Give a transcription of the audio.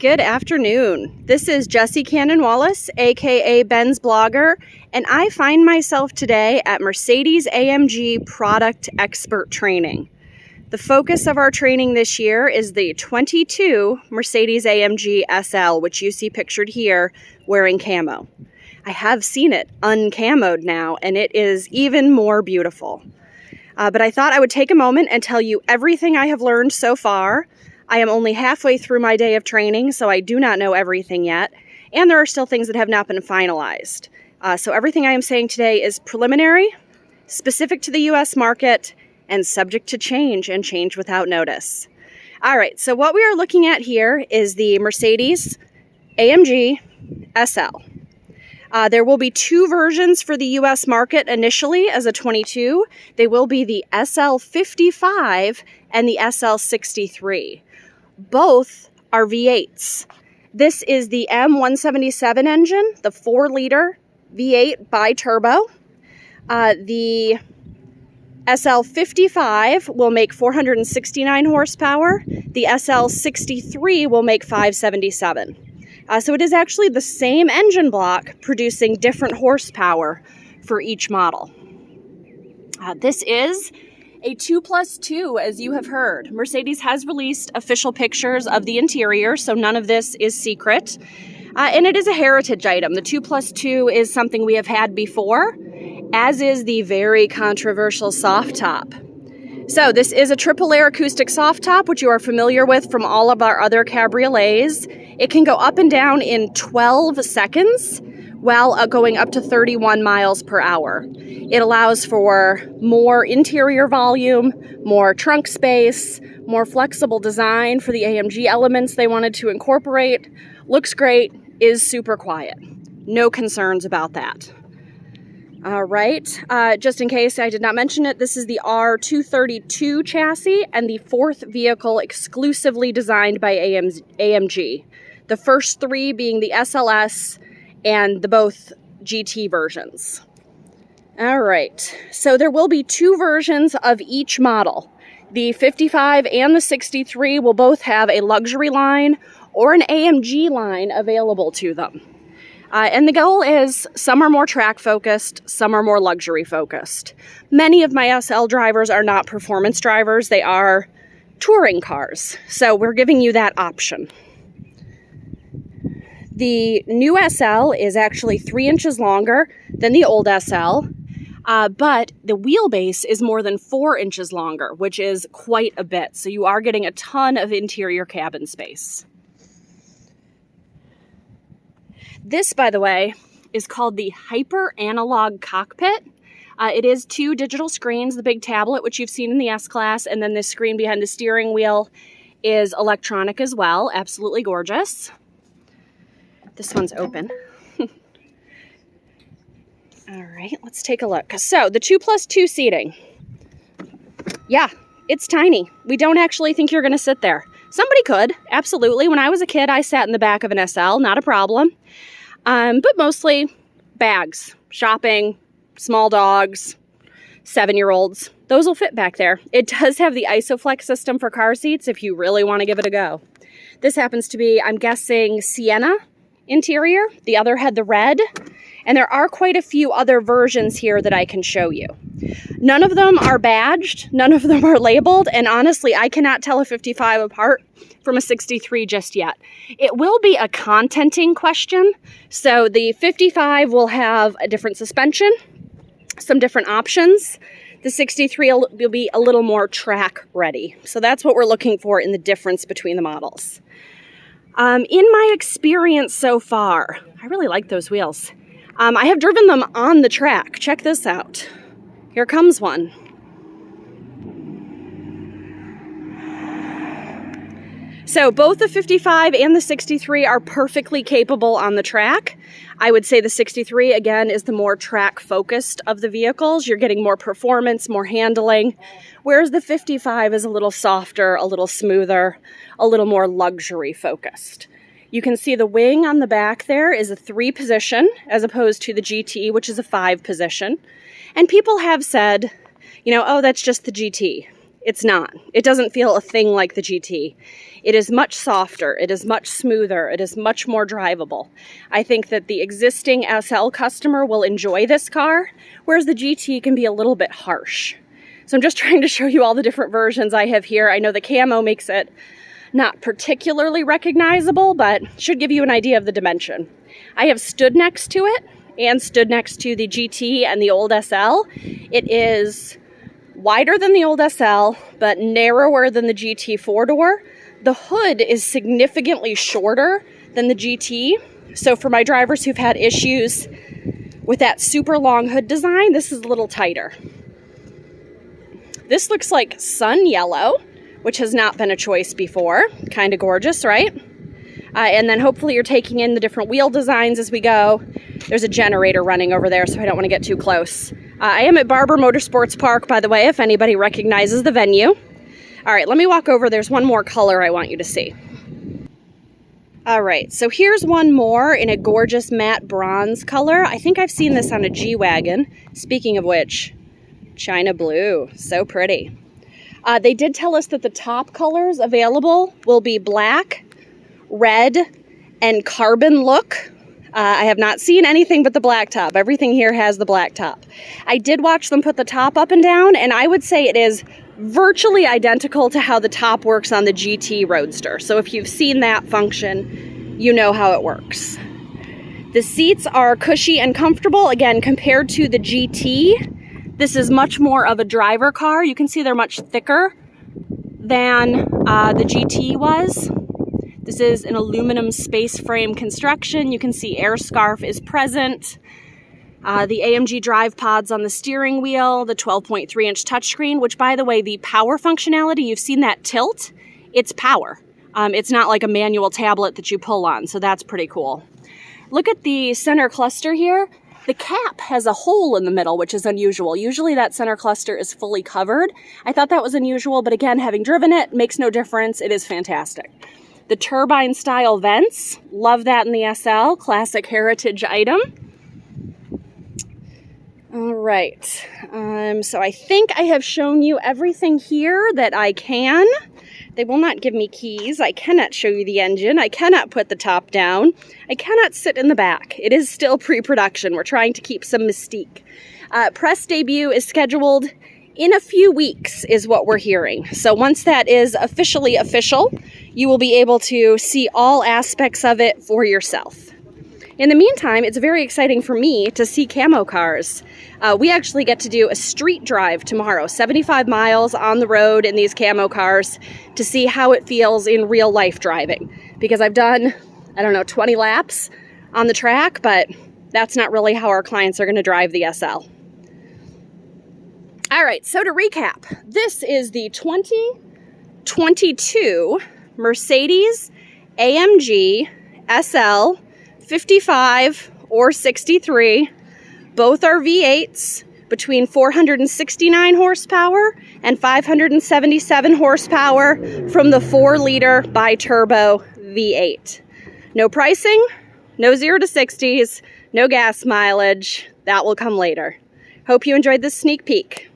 Good afternoon. This is Jessie Cannon-Wallace, aka Ben's Blogger, and I find myself today at Mercedes-AMG Product Expert Training. The focus of our training this year is the 22 Mercedes-AMG SL, which you see pictured here wearing camo. I have seen it uncamoed now, and it is even more beautiful. But I thought I would take a moment and tell you everything I have learned so far. I am only halfway through my day of training, so I do not know everything yet, and there are still things that have not been finalized. So everything I am saying today is preliminary, specific to the U.S. market, and subject to change and change without notice. All right, so what we are looking at here is the Mercedes-AMG SL. There will be two versions for the U.S. market initially as a 22. They will be the SL55 and the SL63. Both are V8s. This is the M177 engine, the 4-liter V8 bi-turbo. The SL55 will make 469 horsepower. The SL63 will make 577. So it is actually the same engine block producing different horsepower for each model. This is a 2+2, as you have heard. Mercedes has released official pictures of the interior, so none of this is secret. And it is a heritage item. The 2+2 is something we have had before, as is the very controversial soft top. So this is a triple air acoustic soft top, which you are familiar with from all of our other cabriolets. It can go up and down in 12 seconds while going up to 31 miles per hour. It allows for more interior volume, more trunk space, more flexible design for the AMG elements they wanted to incorporate. Looks great, is super quiet. No concerns about that. All right, just in case I did not mention it, this is the R232 chassis and the fourth vehicle exclusively designed by AMG. The first three being the SLS and the both GT versions. All right, so there will be two versions of each model. The 55 and the 63 will both have a luxury line or an AMG line available to them. And the goal is some are more track focused, some are more luxury focused. Many of my SL drivers are not performance drivers, they are touring cars. So we're giving you that option. The new SL is actually 3 inches longer than the old SL, but the wheelbase is more than 4 inches longer, which is quite a bit. So you are getting a ton of interior cabin space. This, by the way, is called the Hyper Analog Cockpit. It is 2 digital screens, the big tablet, which you've seen in the S-Class, and then the screen behind the steering wheel is electronic as well. Absolutely gorgeous. This one's open. All right, let's take a look. So the 2+2 seating. Yeah, it's tiny. We don't actually think you're going to sit there. Somebody could, absolutely. When I was a kid, I sat in the back of an SL, not a problem. But mostly bags, shopping, small dogs, 7-year-olds. Those will fit back there. It does have the ISOFLEX system for car seats if you really want to give it a go. This happens to be, I'm guessing, Sienna interior. The other had the red. And there are quite a few other versions here that I can show you. None of them are badged, none of them are labeled, and honestly, I cannot tell a 55 apart from a 63 just yet. It will be a contenting question, so the 55 will have a different suspension, some different options. The 63 will be a little more track ready, so that's what we're looking for in the difference between the models. In my experience so far, I really like those wheels. I have driven them on the track. Check this out. Here comes one. So both the 55 and the 63 are perfectly capable on the track. I would say the 63, again, is the more track-focused of the vehicles. You're getting more performance, more handling, whereas the 55 is a little softer, a little smoother, a little more luxury-focused. You can see the wing on the back there is a 3-position as opposed to the GT, which is a 5-position. And people have said, you know, oh, that's just the GT. It's not. It doesn't feel a thing like the GT. It is much softer. It is much smoother. It is much more drivable. I think that the existing SL customer will enjoy this car, whereas the GT can be a little bit harsh. So I'm just trying to show you all the different versions I have here. I know the camo makes it not particularly recognizable, but should give you an idea of the dimension. I have stood next to it and stood next to the GT and the old SL. It is wider than the old SL, but narrower than the GT four-door. The hood is significantly shorter than the GT. So for my drivers who've had issues with that super long hood design, this is a little tighter. This looks like sun yellow, which has not been a choice before. Kind of gorgeous, right? And then hopefully you're taking in the different wheel designs as we go. There's a generator running over there, so I don't want to get too close. I am at Barber Motorsports Park, by the way, if anybody recognizes the venue. All right, let me walk over. There's one more color I want you to see. All right, so here's one more in a gorgeous matte bronze color. I think I've seen this on a G-Wagon. Speaking of which, China blue, so pretty. They did tell us that the top colors available will be black, red, and carbon look. I have not seen anything but the black top. Everything here has the black top. I did watch them put the top up and down, and I would say it is virtually identical to how the top works on the GT Roadster. So if you've seen that function, you know how it works. The seats are cushy and comfortable. Again, compared to the GT, this is much more of a driver car. You can see they're much thicker than the GT was. This is an aluminum space frame construction. You can see air scarf is present. The AMG drive pods on the steering wheel, the 12.3-inch touchscreen, which, by the way, the power functionality, you've seen that tilt, it's power. It's not like a manual tablet that you pull on, so that's pretty cool. Look at the center cluster here. The cap has a hole in the middle, which is unusual. Usually that center cluster is fully covered. I thought that was unusual, but again, having driven it, makes no difference. It is fantastic. The turbine style vents, love that in the SL, classic heritage item. All right, so I think I have shown you everything here that I can. They will not give me keys. I cannot show you the engine. I cannot put the top down. I cannot sit in the back. It is still pre-production. We're trying to keep some mystique. Press debut is scheduled in a few weeks is what we're hearing. So once that is officially official, you will be able to see all aspects of it for yourself. In the meantime, it's very exciting for me to see camo cars. We actually get to do a street drive tomorrow, 75 miles on the road in these camo cars to see how it feels in real life driving. Because I've done, 20 laps on the track, but that's not really how our clients are going to drive the SL. All right, so to recap, this is the 2022 Mercedes-AMG SL55 or 63. Both are V8s between 469 horsepower and 577 horsepower from the 4-liter bi-turbo V8. No pricing, no 0 to 60s, no gas mileage. That will come later. Hope you enjoyed this sneak peek.